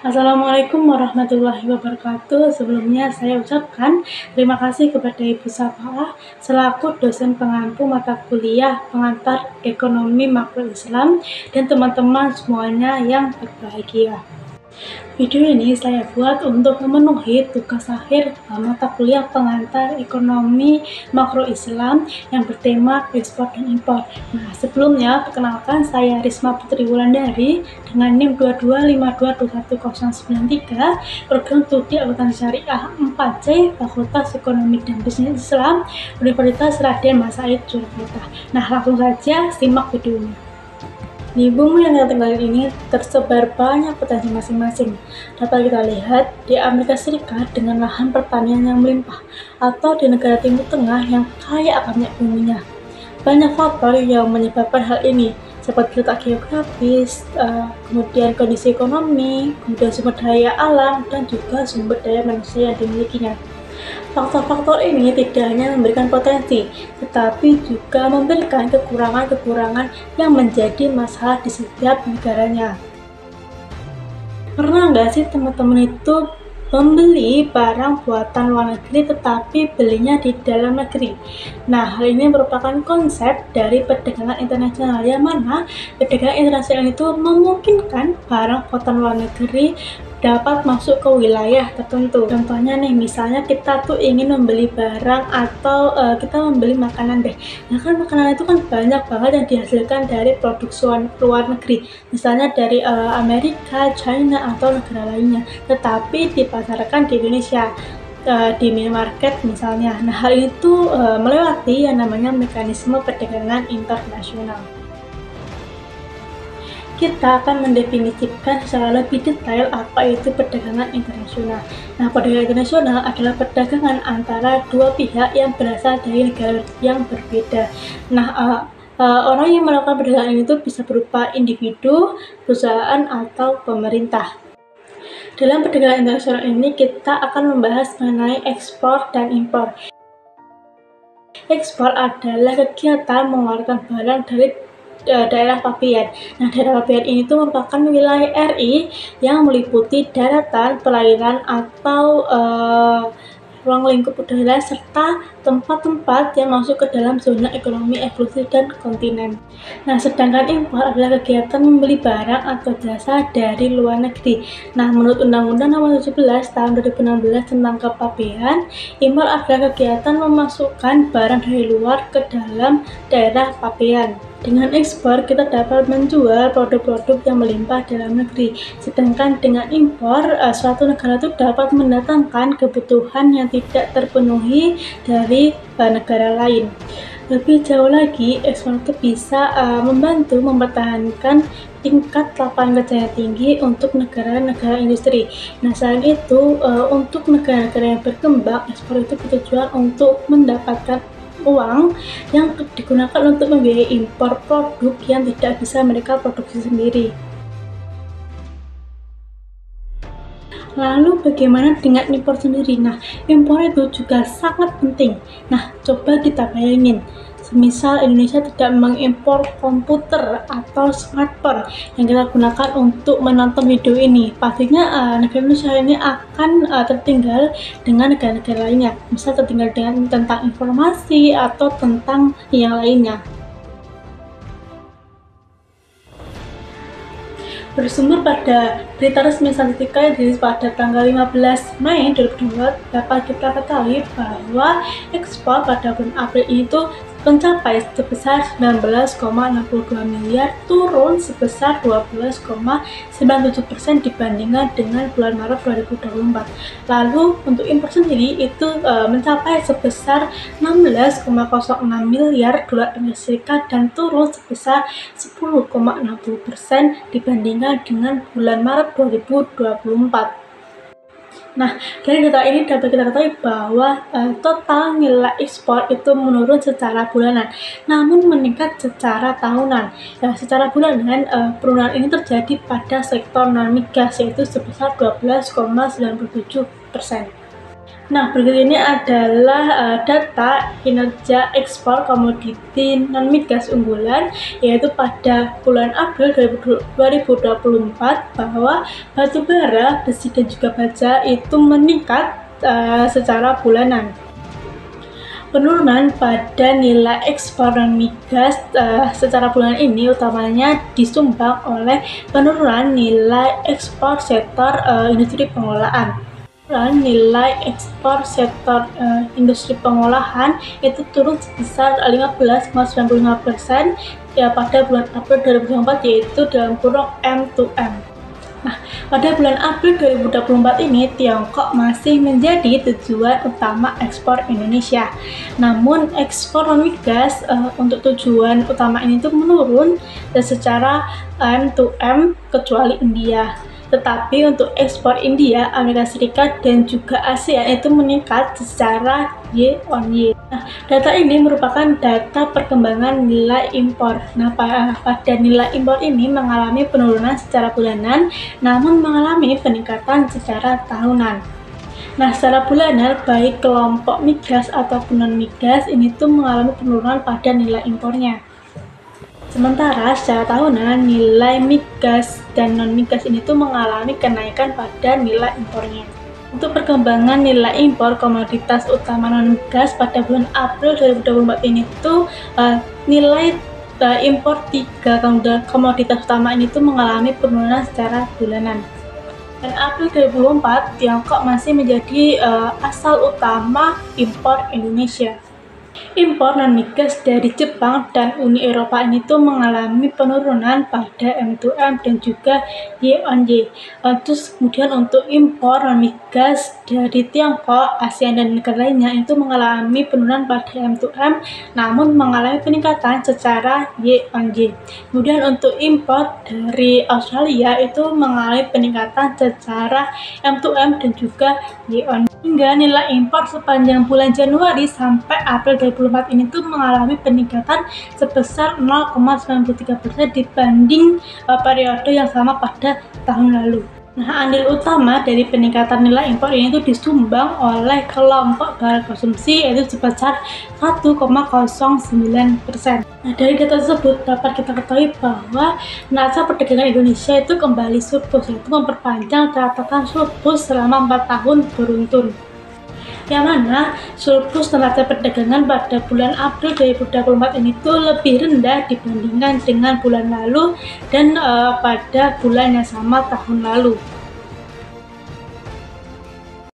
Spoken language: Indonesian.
Assalamualaikum warahmatullahi wabarakatuh. Sebelumnya saya ucapkan terima kasih kepada Ibu Safaah selaku dosen pengampu mata kuliah pengantar ekonomi makro Islam dan teman-teman semuanya yang berbahagia. Video ini saya buat untuk memenuhi tugas akhir mata kuliah pengantar ekonomi makro Islam yang bertema ekspor dan impor. Nah, sebelumnya perkenalkan saya Risma Putri Wulandari dengan NIM 22522193, program studi akuntansi syariah 4C, Fakultas Ekonomi dan Bisnis Islam, Universitas Raden Mas Said Yogyakarta. Nah, langsung saja simak videonya. Di bumi yang kita tinggali ini tersebar banyak potensi masing-masing. Dapat kita lihat di Amerika Serikat dengan lahan pertanian yang melimpah, atau di negara Timur Tengah yang kaya akan minyak buminya. Banyak faktor yang menyebabkan hal ini, seperti letak geografis, kemudian kondisi ekonomi, kemudian sumber daya alam, dan juga sumber daya manusia yang dimilikinya. Faktor-faktor ini tidak hanya memberikan potensi, tetapi juga memberikan kekurangan-kekurangan yang menjadi masalah di setiap negaranya. Pernah nggak sih teman-teman itu membeli barang buatan luar negeri tetapi belinya di dalam negeri? Nah, hal ini merupakan konsep dari perdagangan internasional, yang mana perdagangan internasional itu memungkinkan barang buatan luar negeri dapat masuk ke wilayah tertentu. Contohnya nih, misalnya kita tuh ingin membeli barang atau kita membeli makanan deh. Nah kan makanan itu kan banyak banget yang dihasilkan dari produksi luar negeri, misalnya dari Amerika, China, atau negara lainnya, tetapi dipasarkan di Indonesia di minimarket misalnya. Nah, hal itu melewati yang namanya mekanisme perdagangan internasional. Kita akan mendefinisikan secara lebih detail apa itu perdagangan internasional. Nah, perdagangan internasional adalah perdagangan antara dua pihak yang berasal dari negara yang berbeda. Nah, orang yang melakukan perdagangan itu bisa berupa individu, perusahaan, atau pemerintah. Dalam perdagangan internasional ini, kita akan membahas mengenai ekspor dan impor. Ekspor adalah kegiatan mengeluarkan barang dari daerah pabean. Nah, daerah pabean ini tuh merupakan wilayah RI yang meliputi daratan, perairan, atau ruang lingkup udara, serta tempat-tempat yang masuk ke dalam zona ekonomi eksklusif dan kontinen. Nah, sedangkan impor adalah kegiatan membeli barang atau jasa dari luar negeri. Nah, menurut Undang-Undang Nomor 17 Tahun 2016 tentang kepabean, impor adalah kegiatan memasukkan barang dari luar ke dalam daerah pabean. Dengan ekspor, kita dapat menjual produk-produk yang melimpah dalam negeri. Sedangkan dengan impor, suatu negara itu dapat mendatangkan kebutuhan yang tidak terpenuhi dari negara lain. Lebih jauh lagi, ekspor itu bisa membantu mempertahankan tingkat lapangan kerja yang tinggi untuk negara-negara industri. Nah, selain itu, untuk negara-negara yang berkembang, ekspor itu bertujuan untuk mendapatkan uang yang digunakan untuk membiayai impor produk yang tidak bisa mereka produksi sendiri. Lalu bagaimana dengan impor sendiri? Nah, impor itu juga sangat penting. Nah, coba kita bayangin, semisal Indonesia tidak mengimpor komputer atau smartphone yang kita gunakan untuk menonton video ini, pastinya negara Indonesia ini akan tertinggal dengan negara-negara lainnya. Misal tertinggal dengan tentang informasi atau tentang yang lainnya. Bersumber pada berita resmi Statistika yang dirilis pada tanggal 15 Mei 2022, dapat kita ketahui bahwa ekspor pada bulan April itu mencapai sebesar 19,62 miliar, turun sebesar 12,97% dibandingkan dengan bulan Maret 2024. Lalu untuk impor sendiri itu mencapai sebesar 16,06 miliar dolar Amerika Serikat dan turun sebesar 10,60% dibandingkan dengan bulan Maret 2024. Nah, dari data ini dapat kita ketahui bahwa total nilai ekspor itu menurun secara bulanan, namun meningkat secara tahunan. Ya, secara bulanan, penurunan ini terjadi pada sektor non-migas, yaitu sebesar 12,97%. Nah, berikut ini adalah data kinerja ekspor komoditi non-migas unggulan, yaitu pada bulan April 2024 bahwa batu bara, besi, dan juga baja itu meningkat secara bulanan. Penurunan pada nilai ekspor non-migas secara bulan ini utamanya disumbang oleh penurunan nilai ekspor sektor industri pengolahan. Nilai ekspor sektor industri pengolahan itu turun sebesar 15,95% ya pada bulan April 2024, yaitu dalam kurung M2M. Nah, pada bulan April 2024 ini Tiongkok masih menjadi tujuan utama ekspor Indonesia. Namun ekspor non-migas untuk tujuan utama ini tuh menurun secara M2M kecuali India. Tetapi untuk ekspor India, Amerika Serikat, dan juga ASEAN itu meningkat secara year-on-year. Nah, data ini merupakan data perkembangan nilai impor. Nah, pada nilai impor ini mengalami penurunan secara bulanan, namun mengalami peningkatan secara tahunan. Nah, secara bulanan, baik kelompok migas ataupun non-migas ini tuh mengalami penurunan pada nilai impornya. Sementara secara tahunan nilai migas dan non-migas ini tuh mengalami kenaikan pada nilai impornya. Untuk perkembangan nilai impor komoditas utama non-migas pada bulan April 2024 ini tuh nilai impor 3 komoditas utama ini tuh mengalami penurunan secara bulanan. Dan April 2024 Tiongkok masih menjadi asal utama impor Indonesia. Impor non-migas dari Jepang dan Uni Eropa ini tuh mengalami penurunan pada M2M dan juga year-on-year. Terus kemudian untuk impor non-migas dari Tiongkok, ASEAN, dan negara lainnya itu mengalami penurunan pada M2M, namun mengalami peningkatan secara year-on-year. Kemudian untuk impor dari Australia itu mengalami peningkatan secara M2M dan juga year-on-year. Hingga nilai impor sepanjang bulan Januari sampai April 2024 ini tuh mengalami peningkatan sebesar 0,93% dibanding periode yang sama pada tahun lalu. Nah, andil utama dari peningkatan nilai impor ini tuh disumbang oleh kelompok barang konsumsi, yaitu sebesar 1,09%. Nah, dari data tersebut dapat kita ketahui bahwa neraca perdagangan Indonesia itu kembali surplus, yaitu memperpanjang catatan surplus selama 4 tahun beruntun. Yang mana surplus neraca perdagangan pada bulan April 2024 ini tuh lebih rendah dibandingkan dengan bulan lalu dan pada bulan yang sama tahun lalu.